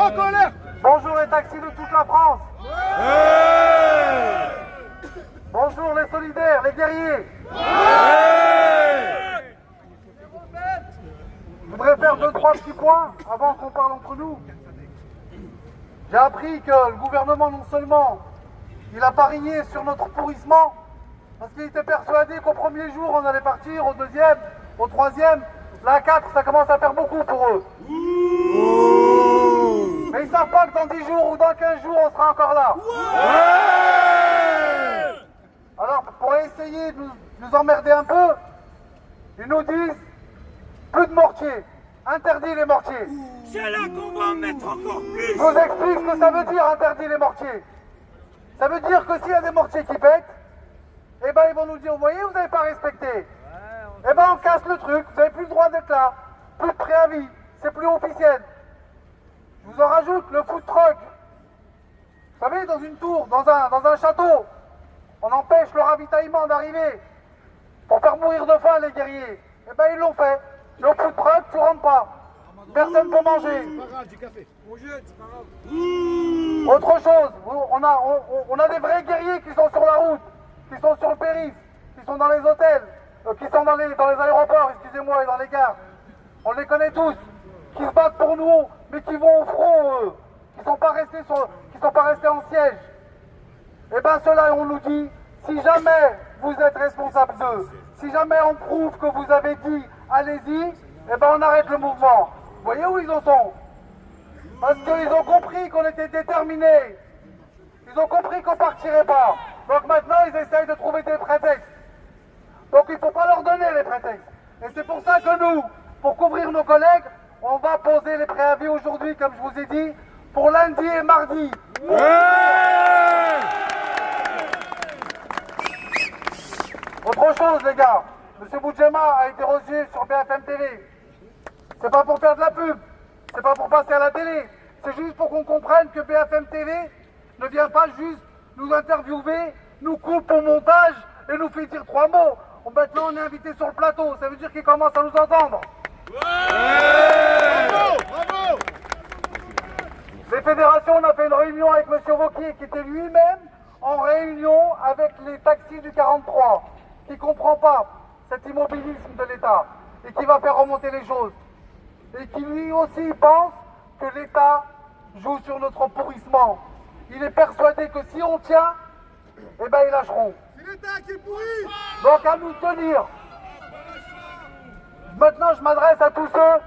En colère. Bonjour les taxis de toute la France. Bonjour les solidaires, les guerriers. Je voudrais faire 2-3 petits points avant qu'on parle entre nous. J'ai appris que le gouvernement, non seulement il a parié sur notre pourrissement, parce qu'il était persuadé qu'au premier jour on allait partir, au deuxième, au troisième, là à 4 ça commence à faire beaucoup pour eux. Mais ils ne savent pas que dans 10 jours ou dans 15 jours on sera encore là. Alors pour essayer de nous emmerder un peu, ils nous disent plus de mortiers, interdit les mortiers. C'est là qu'on va en mettre encore plus. Je vous explique ce que ça veut dire interdit les mortiers. Ça veut dire que s'il y a des mortiers qui pètent, eh ben ils vont nous dire, vous voyez, vous n'avez pas respecté. Eh ben on casse le truc, vous n'avez plus le droit d'être là. Plus de préavis, c'est plus officiel. Je vous en rajoute le food truck. Vous savez, dans une tour, dans un château, on empêche le ravitaillement d'arriver pour faire mourir de faim les guerriers. Eh ben ils l'ont fait. Le food truck, tu rentres pas. Personne pour manger. Du café. On jette, c'est pas grave. Autre chose, on a des vrais guerriers qui sont sur la route, qui sont sur le périph', qui sont dans les hôtels, qui sont dans les aéroports, excusez-moi, et dans les gares. On les connaît tous, qui se battent pour nous, mais qui vont au front, eux, qui sont pas restés en siège. Eh bien ceux-là, on nous dit, si jamais vous êtes responsable d'eux, si jamais on prouve que vous avez dit, allez-y, eh ben on arrête le mouvement. Vous voyez où ils en sont? Parce qu'ils ont compris qu'on était déterminés. Ils ont compris qu'on partirait pas. Donc maintenant, ils essayent de trouver des prétextes. Donc il ne faut pas leur donner les prétextes. Et c'est pour ça que nous, pour couvrir nos collègues, on va poser les préavis aujourd'hui, comme je vous ai dit, pour lundi et mardi. Autre chose, les gars. M. Boudjema a été reçu sur BFM TV. C'est pas pour faire de la pub. C'est pas pour passer à la télé, c'est juste pour qu'on comprenne que BFM TV ne vient pas juste nous interviewer, nous coupe au montage et nous fait dire 3 mots. Maintenant on est invité sur le plateau, ça veut dire qu'ils commencent à nous entendre. Bravo, bravo. Les fédérations, on a fait une réunion avec M. Wauquiez qui était lui-même en réunion avec les taxis du 43, qui ne comprend pas cet immobilisme de l'État et qui va faire remonter les choses. Et qui lui aussi pense que l'État joue sur notre pourrissement. Il est persuadé que si on tient, eh ben ils lâcheront. C'est l'État qui est pourri. Donc à nous tenir. Maintenant je m'adresse à tous ceux